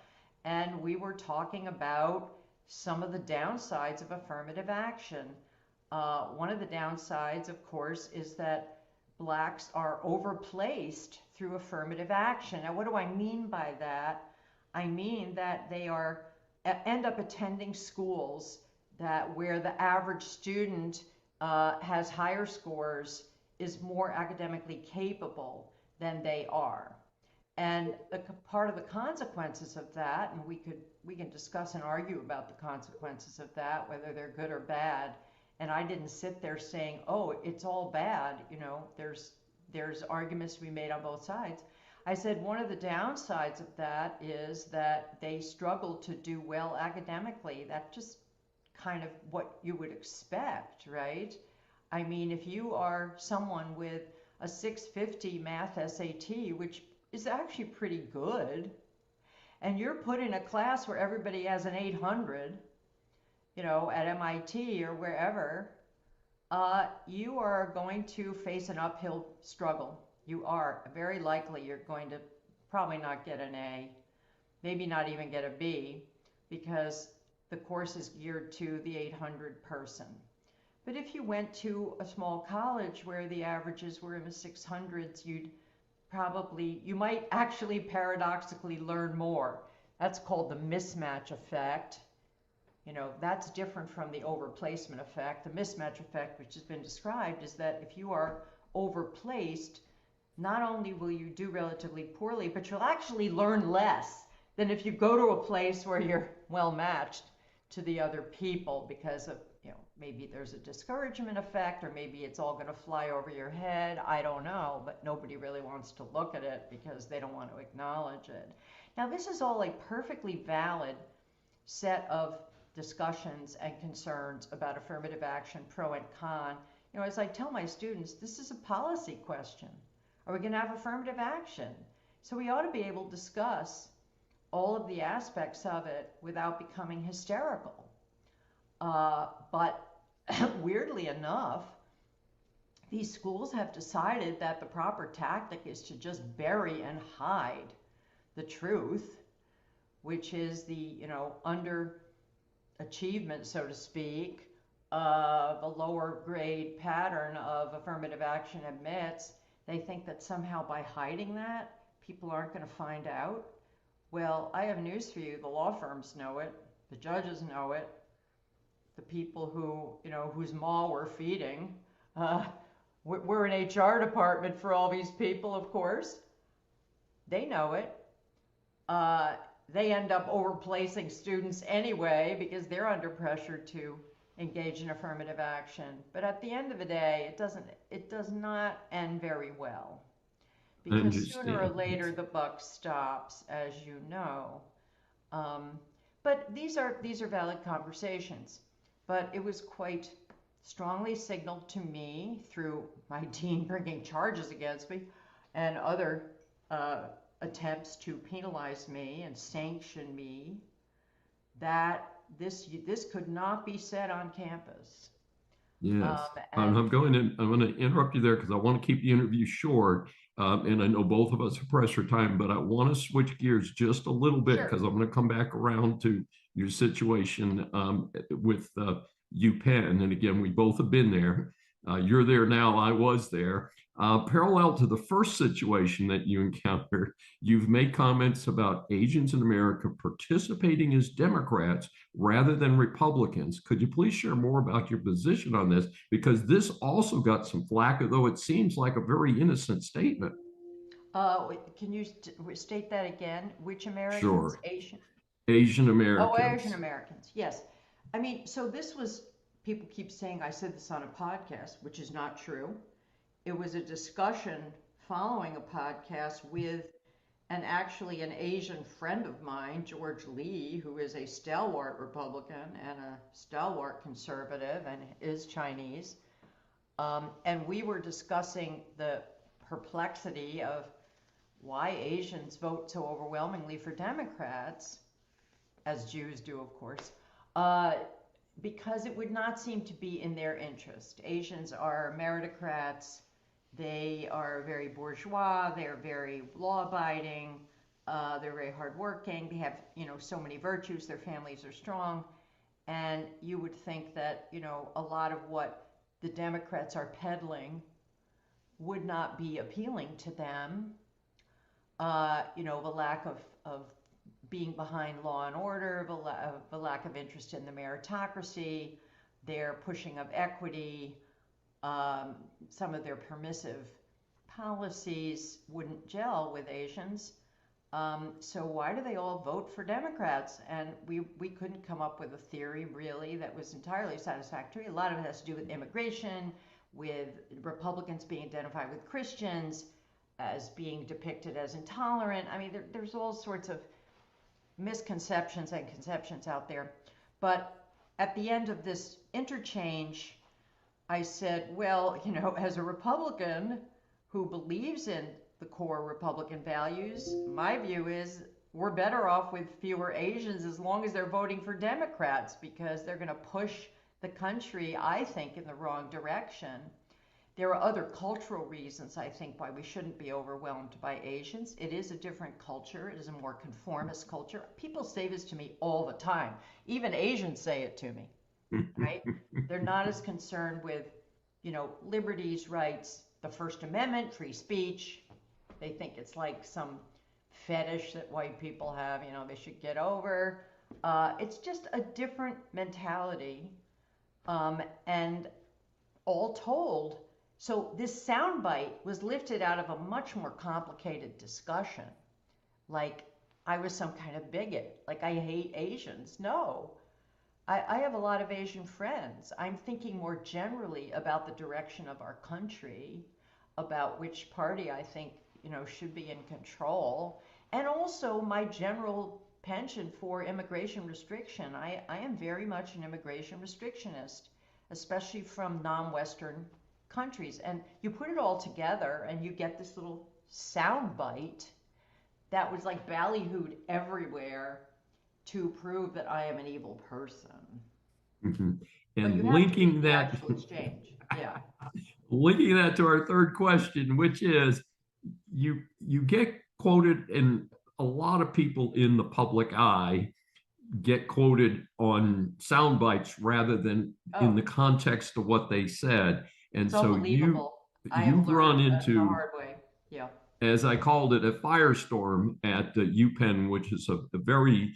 And we were talking about some of the downsides of affirmative action. One of the downsides, of course, is that Blacks are overplaced through affirmative action. Now, what do I mean by that? I mean that they end up attending schools where the average student has higher scores, is more academically capable than they are. And part of the consequences of that, and we can discuss and argue about the consequences of that, whether they're good or bad. And I didn't sit there saying, oh, it's all bad. You know, there's arguments to be made on both sides. I said one of the downsides of that is that they struggle to do well academically. That's just kind of what you would expect, right? I mean, if you are someone with a 650 math SAT, which is actually pretty good, and you're put in a class where everybody has an 800, you know, at MIT or wherever, you are going to face an uphill struggle. You are very likely you're going to probably not get an A, maybe not even get a B, because the course is geared to the 800 person. But if you went to a small college where the averages were in the 600s, you might actually paradoxically learn more. That's called the mismatch effect. You know, that's different from the overplacement effect. The mismatch effect, which has been described, is that if you are overplaced, not only will you do relatively poorly, but you'll actually learn less than if you go to a place where you're well matched to the other people, because of, you know, maybe there's a discouragement effect, or maybe it's all going to fly over your head. I don't know, but nobody really wants to look at it because they don't want to acknowledge it. Now, this is all a perfectly valid set of discussions and concerns about affirmative action, pro and con. You know, as I tell my students, this is a policy question. Are we going to have affirmative action? So we ought to be able to discuss all of the aspects of it without becoming hysterical. But weirdly enough, these schools have decided that the proper tactic is to just bury and hide the truth, which is the, you know, underachievement, so to speak, of a lower grade pattern of affirmative action admits. They think that somehow by hiding that, people aren't going to find out. Well, I have news for you. The law firms know it. The judges know it. The people who, you know, whose maw we're feeding. We're an HR department for all these people, of course. They know it. They end up overplacing students anyway because they're under pressure to engage in affirmative action. But at the end of the day, it does not end very well. Because sooner or later the buck stops, as you know. But these are valid conversations. But it was quite strongly signaled to me through my dean bringing charges against me and other attempts to penalize me and sanction me that this could not be said on campus. Yes, I'm going to interrupt you there because I want to keep the interview short. And I know both of us are pressed for time, but I want to switch gears just a little bit because I'm going to come back around to your situation with UPenn. And again, we both have been there. You're there now. I was there. Parallel to the first situation that you encountered, you've made comments about Asians in America participating as Democrats rather than Republicans. Could you please share more about your position on this? Because this also got some flack, although it seems like a very innocent statement. Can you state that again? Which Americans? Sure. Asian Americans. Oh, Asian Americans, yes. I mean, so this was, people keep saying I said this on a podcast, which is not true. It was a discussion following a podcast with an Asian friend of mine, George Lee, who is a stalwart Republican and a stalwart conservative and is Chinese. And we were discussing the perplexity of why Asians vote so overwhelmingly for Democrats, as Jews do, of course, because it would not seem to be in their interest. Asians are meritocrats. They are very bourgeois. They're very law-abiding. They're very hardworking. They have, you know, so many virtues. Their families are strong. And you would think that, you know, a lot of what the Democrats are peddling would not be appealing to them. You know, the lack of being behind law and order, the lack of interest in the meritocracy, their pushing of equity, some of their permissive policies wouldn't gel with Asians. So why do they all vote for Democrats? And we couldn't come up with a theory really that was entirely satisfactory. A lot of it has to do with immigration, with Republicans being identified with Christians, as being depicted as intolerant. I mean, there's all sorts of misconceptions and conceptions out there. But at the end of this interchange, I said, well, you know, as a Republican who believes in the core Republican values, my view is we're better off with fewer Asians as long as they're voting for Democrats, because they're going to push the country, I think, in the wrong direction. There are other cultural reasons, I think, why we shouldn't be overwhelmed by Asians. It is a different culture. It is a more conformist culture. People say this to me all the time. Even Asians say it to me, right? They're not as concerned with, you know, liberties, rights, the First Amendment, free speech. They think it's like some fetish that white people have, you know, they should get over. It's just a different mentality. And all told, so this soundbite was lifted out of a much more complicated discussion. Like I was some kind of bigot, like I hate Asians. No, I have a lot of Asian friends. I'm thinking more generally about the direction of our country, about which party I think, you know, should be in control, and also my general penchant for immigration restriction. I am very much an immigration restrictionist, especially from non-Western countries. And you put it all together and you get this little sound bite that was like ballyhooed everywhere to prove that I am an evil person. Mm-hmm. But And you have to linking read the that, actual exchange. Yeah. linking that to our third question, which is you get quoted, and a lot of people in the public eye get quoted on sound bites rather than in the context of what they said. And It's so unbelievable. I have you've run learned that the into, hard way. Yeah. as I called it, a firestorm at UPenn, which is a very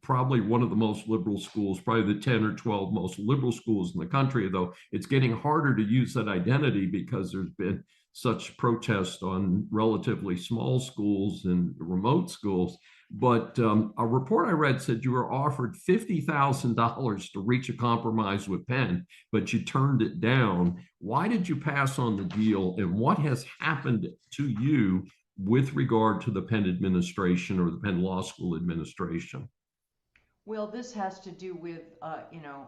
probably one of the most liberal schools, probably the 10 or 12 most liberal schools in the country, though it's getting harder to use that identity because there's been such protest on relatively small schools and remote schools. But a report I read said you were offered $50,000 to reach a compromise with Penn, but you turned it down. Why did you pass on the deal, and what has happened to you with regard to the Penn administration or the Penn Law School administration? Well, this has to do with, you know,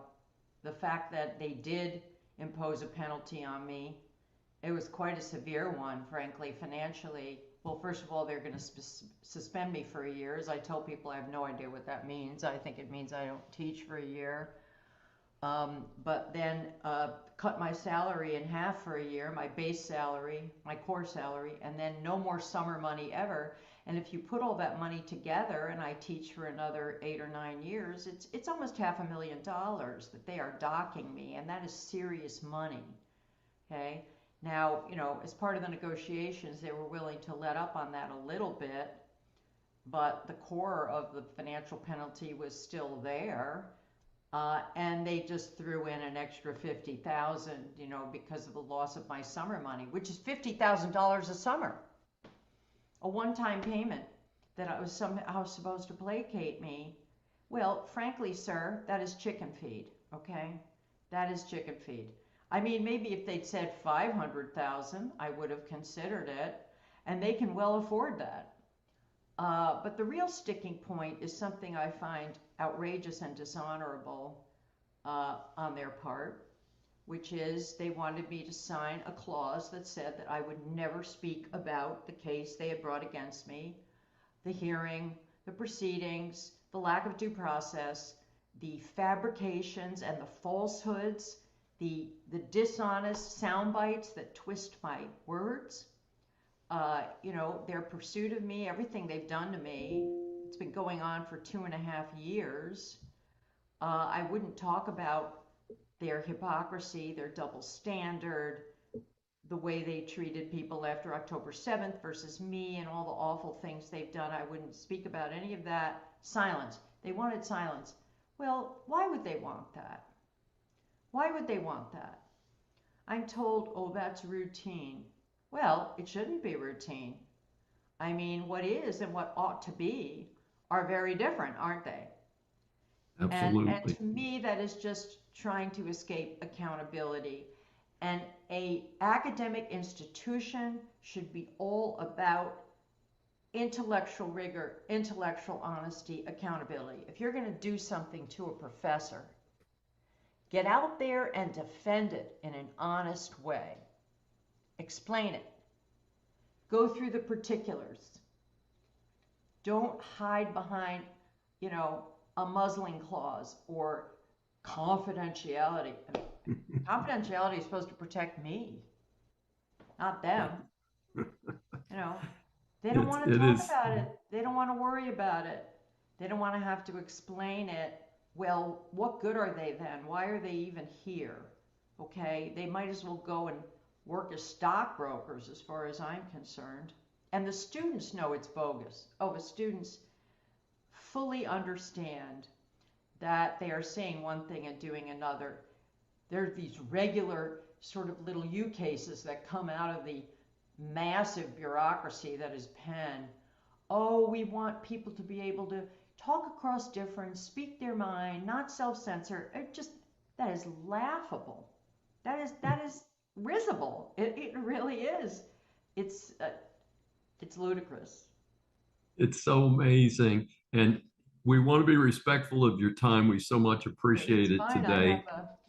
the fact that they did impose a penalty on me. It was quite a severe one, frankly, financially. Well, first of all, they're going to suspend me for a year. As I tell people, I have no idea what that means. I think it means I don't teach for a year. But then cut my salary in half for a year, my base salary, my core salary, and then no more summer money ever. And if you put all that money together, and I teach for another 8 or 9 years, it's almost $500,000 that they are docking me, and that is serious money. Okay. Now, you know, as part of the negotiations, they were willing to let up on that a little bit, but the core of the financial penalty was still there. And they just threw in an extra $50,000, you know, because of the loss of my summer money, which is $50,000 a summer. A one-time payment that I was somehow supposed to placate me. Well, frankly, sir, that is chicken feed, okay? That is chicken feed. I mean, maybe if they'd said $500,000, I would have considered it, and they can well afford that. But the real sticking point is something I find outrageous and dishonorable on their part, which is they wanted me to sign a clause that said that I would never speak about the case they had brought against me, the hearing, the proceedings, the lack of due process, the fabrications and the falsehoods, the dishonest sound bites that twist my words. You know, their pursuit of me, everything they've done to me, it's been going on for 2.5 years. I wouldn't talk about their hypocrisy, their double standard, the way they treated people after October 7th versus me, and all the awful things they've done. I wouldn't speak about any of that. Silence. They wanted silence. Well, why would they want that? Why would they want that? I'm told, oh, that's routine. Well, it shouldn't be routine. I mean, what is and what ought to be are very different, aren't they? Absolutely. And to me, that is just trying to escape accountability. And a academic institution should be all about intellectual rigor, intellectual honesty, accountability. If you're going to do something to a professor, get out there and defend it in an honest way. Explain it. Go through the particulars. Don't hide behind, a muzzling clause or confidentiality. Confidentiality is supposed to protect me, not them. They don't want to talk about it. They don't want to worry about it. They don't want to have to explain it. Well, what good are they then? Why are they even here? Okay, they might as well go and work as stockbrokers as far as I'm concerned. And the students know it's bogus. The students fully understand that they are saying one thing and doing another. There are these regular sort of little ukases that come out of the massive bureaucracy that is Penn. Oh, we want people to be able to talk across difference, speak their mind, not self-censor. That is laughable. That is risible. It really is. It's ludicrous. It's so amazing. And we want to be respectful of your time. We so much appreciate it today.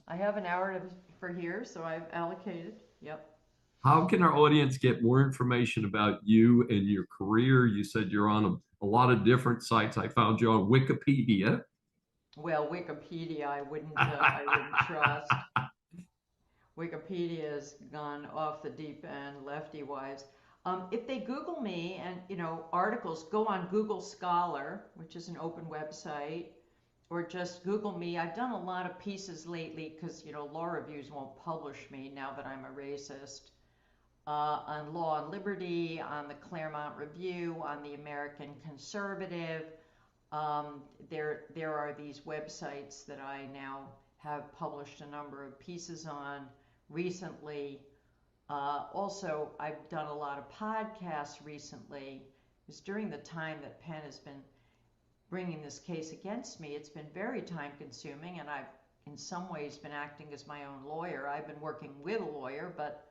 I have an hour for here, so I've allocated. Yep. How can our audience get more information about you and your career? You said you're on a lot of different sites. I found you on Wikipedia. Well, Wikipedia, I wouldn't trust. Wikipedia has gone off the deep end, lefty-wise. If they Google me and, articles, go on Google Scholar, which is an open website, or just Google me. I've done a lot of pieces lately because, law reviews won't publish me now that I'm a racist. On Law and Liberty, on the Claremont Review, on the American Conservative. There are these websites that I now have published a number of pieces on recently. Also, I've done a lot of podcasts recently. It was during the time that Penn has been bringing this case against me. It's been very time consuming, and I've in some ways been acting as my own lawyer. I've been working with a lawyer, but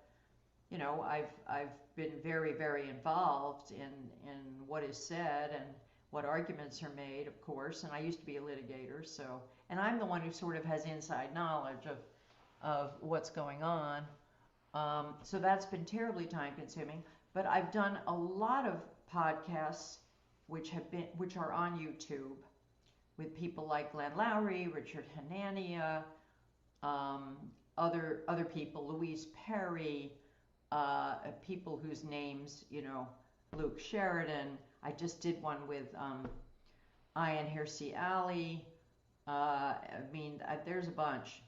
I've been very, very involved in what is said and what arguments are made, of course. And I used to be a litigator, and I'm the one who sort of has inside knowledge of what's going on. So that's been terribly time consuming. But I've done a lot of podcasts which are on YouTube with people like Glenn Lowry, Richard Hanania, other people, Louise Perry, people whose names, Luke Sheridan. I just did one with Ayan Hirsi Ali. There's a bunch.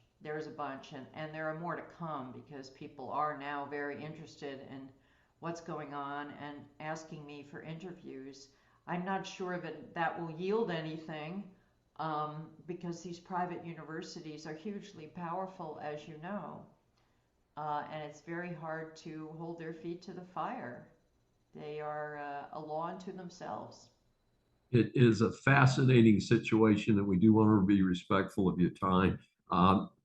And there are more to come because people are now very interested in what's going on and asking me for interviews. I'm not sure that will yield anything because these private universities are hugely powerful, as you know. And it's very hard to hold their feet to the fire. They are a law unto themselves. It is a fascinating situation, and we do want to be respectful of your time.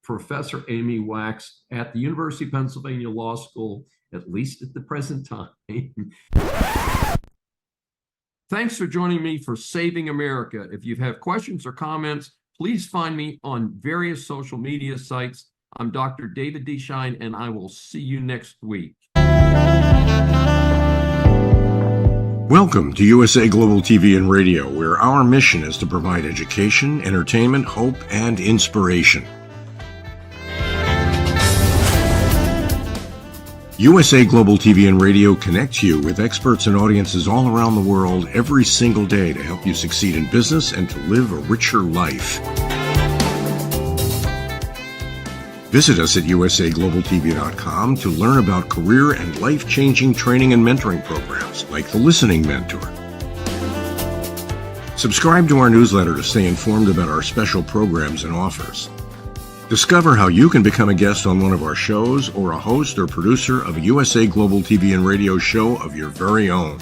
Professor Amy Wax at the University of Pennsylvania Law School, at least at the present time. Thanks for joining me for Saving America. If you have questions or comments, please find me on various social media sites. I'm Dr. David D. Schein, and I will see you next week. Welcome to USA Global TV and Radio, where our mission is to provide education, entertainment, hope, and inspiration. USA Global TV and Radio connects you with experts and audiences all around the world every single day to help you succeed in business and to live a richer life. Visit us at usaglobaltv.com to learn about career and life-changing training and mentoring programs like the Listening Mentor. Subscribe to our newsletter to stay informed about our special programs and offers. Discover how you can become a guest on one of our shows or a host or producer of a USA Global TV and Radio show of your very own.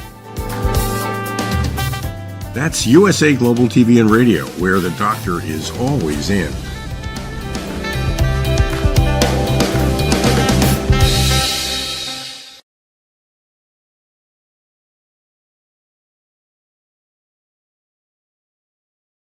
That's USA Global TV and Radio, where the doctor is always in.